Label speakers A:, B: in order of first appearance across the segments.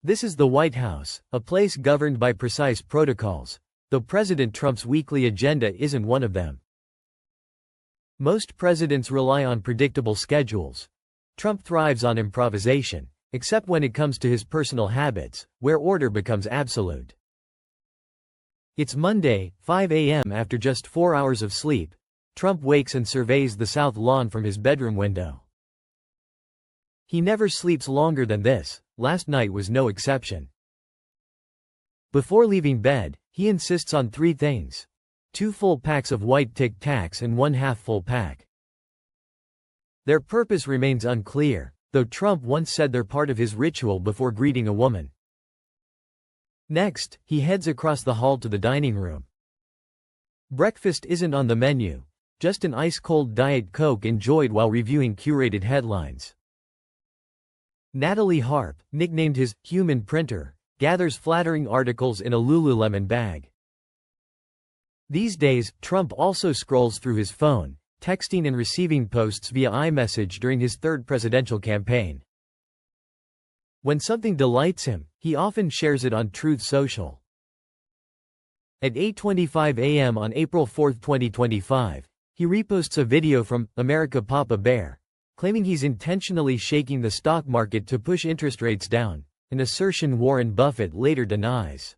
A: This is the White House, a place governed by precise protocols, though President Trump's weekly agenda isn't one of them. Most presidents rely on predictable schedules. Trump thrives on improvisation, except when it comes to his personal habits, where order becomes absolute. It's Monday, 5 a.m. After just 4 hours of sleep, Trump wakes and surveys the south lawn from his bedroom window. He never sleeps longer than this. Last night was no exception. Before leaving bed, he insists on 3 things: 2 full packs of white Tic Tacs and 1 half-full pack. Their purpose remains unclear, though Trump once said they're part of his ritual before greeting a woman. Next, he heads across the hall to the dining room. Breakfast isn't on the menu, just an ice-cold Diet Coke enjoyed while reviewing curated headlines. Natalie Harp, nicknamed his human printer, gathers flattering articles in a Lululemon bag. These days, Trump also scrolls through his phone, texting and receiving posts via iMessage during his third presidential campaign. When something delights him, he often shares it on Truth Social. At 8:25 a.m. on April 4, 2025, he reposts a video from America Papa Bear, claiming he's intentionally shaking the stock market to push interest rates down, an assertion Warren Buffett later denies.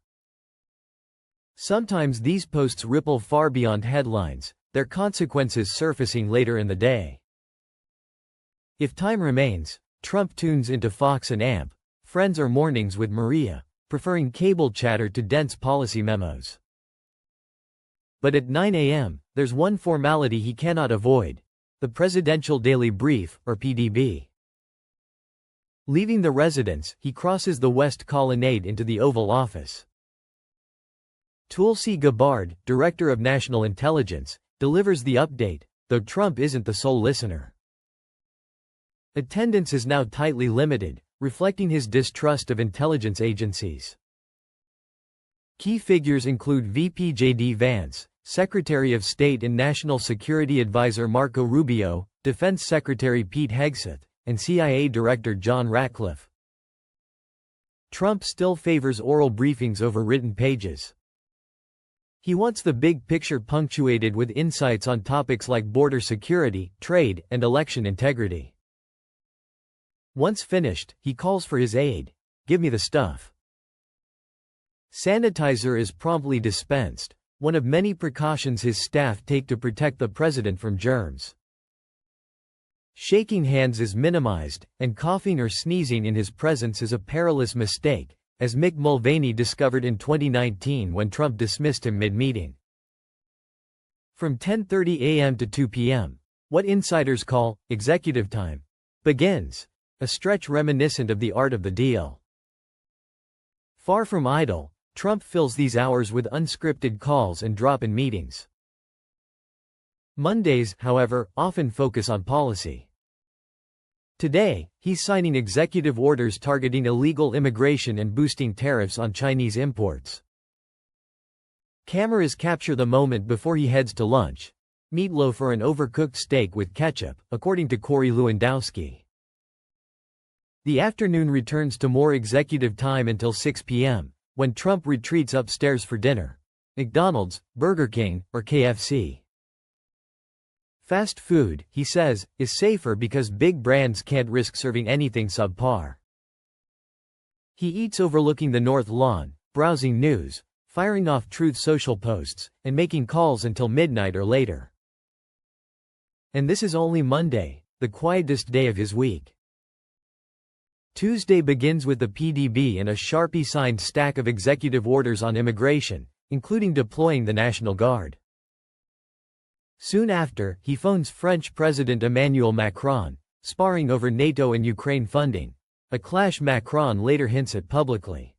A: Sometimes these posts ripple far beyond headlines, their consequences surfacing later in the day. If time remains, Trump tunes into Fox and AMP, Friends or Mornings with Maria, preferring cable chatter to dense policy memos. But at 9 a.m., there's one formality he cannot avoid: the Presidential Daily Brief, or PDB. Leaving the residence, he crosses the West Colonnade into the Oval Office. Tulsi Gabbard, Director of National Intelligence, delivers the update, though Trump isn't the sole listener. Attendance is now tightly limited, reflecting his distrust of intelligence agencies. Key figures include VP J.D. Vance, Secretary of State and National Security Advisor Marco Rubio, Defense Secretary Pete Hegseth, and CIA Director John Ratcliffe. Trump still favors oral briefings over written pages. He wants the big picture punctuated with insights on topics like border security, trade, and election integrity. Once finished, he calls for his aide. "Give me the stuff." Sanitizer is promptly dispensed, one of many precautions his staff take to protect the president from germs. Shaking hands is minimized, and coughing or sneezing in his presence is a perilous mistake, as Mick Mulvaney discovered in 2019 when Trump dismissed him mid-meeting. From 10:30 a.m. to 2 p.m., what insiders call executive time begins, a stretch reminiscent of the art of the deal. Far from idle, Trump fills these hours with unscripted calls and drop-in meetings. Mondays, however, often focus on policy. Today, he's signing executive orders targeting illegal immigration and boosting tariffs on Chinese imports. Cameras capture the moment before he heads to lunch: meatloaf or an overcooked steak with ketchup, according to Corey Lewandowski. The afternoon returns to more executive time until 6 p.m., when Trump retreats upstairs for dinner: McDonald's, Burger King, or KFC. Fast food, he says, is safer because big brands can't risk serving anything subpar. He eats overlooking the North Lawn, browsing news, firing off Truth Social posts, and making calls until midnight or later. And this is only Monday, the quietest day of his week. Tuesday begins with the PDB and a Sharpie-signed stack of executive orders on immigration, including deploying the National Guard. Soon after, he phones French President Emmanuel Macron, sparring over NATO and Ukraine funding, a clash Macron later hints at publicly.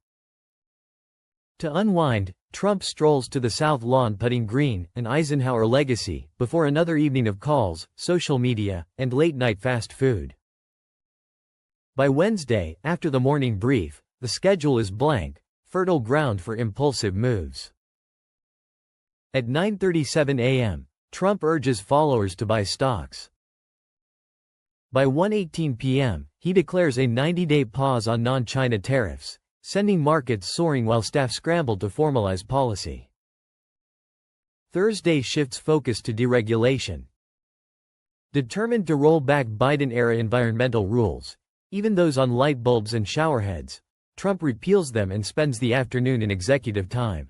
A: To unwind, Trump strolls to the South Lawn putting green, an Eisenhower legacy, before another evening of calls, social media, and late-night fast food. By Wednesday, after the morning brief, the schedule is blank, fertile ground for impulsive moves. At 9:37 a.m., Trump urges followers to buy stocks. By 1:18 p.m., he declares a 90-day pause on non-China tariffs, sending markets soaring while staff scrambled to formalize policy. Thursday shifts focus to deregulation. Determined to roll back Biden-era environmental rules, even those on light bulbs and showerheads, Trump repeals them and spends the afternoon in executive time.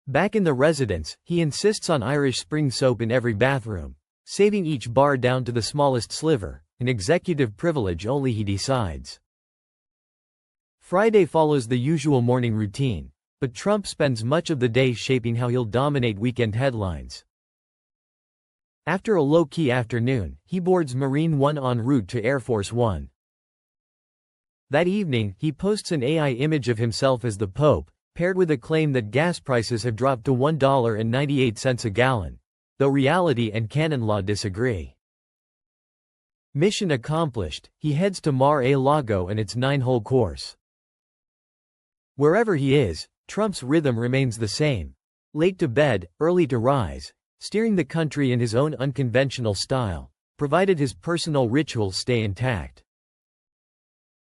A: Back in the residence, he insists on Irish Spring soap in every bathroom, saving each bar down to the smallest sliver, an executive privilege only he decides. Friday follows the usual morning routine, but Trump spends much of the day shaping how he'll dominate weekend headlines. After a low-key afternoon, he boards Marine One en route to Air Force One. That evening, he posts an AI image of himself as the Pope, paired with a claim that gas prices have dropped to $1.98 a gallon, though reality and canon law disagree. Mission accomplished, he heads to Mar-a-Lago and its 9-hole course. Wherever he is, Trump's rhythm remains the same: late to bed, early to rise, steering the country in his own unconventional style, provided his personal rituals stay intact.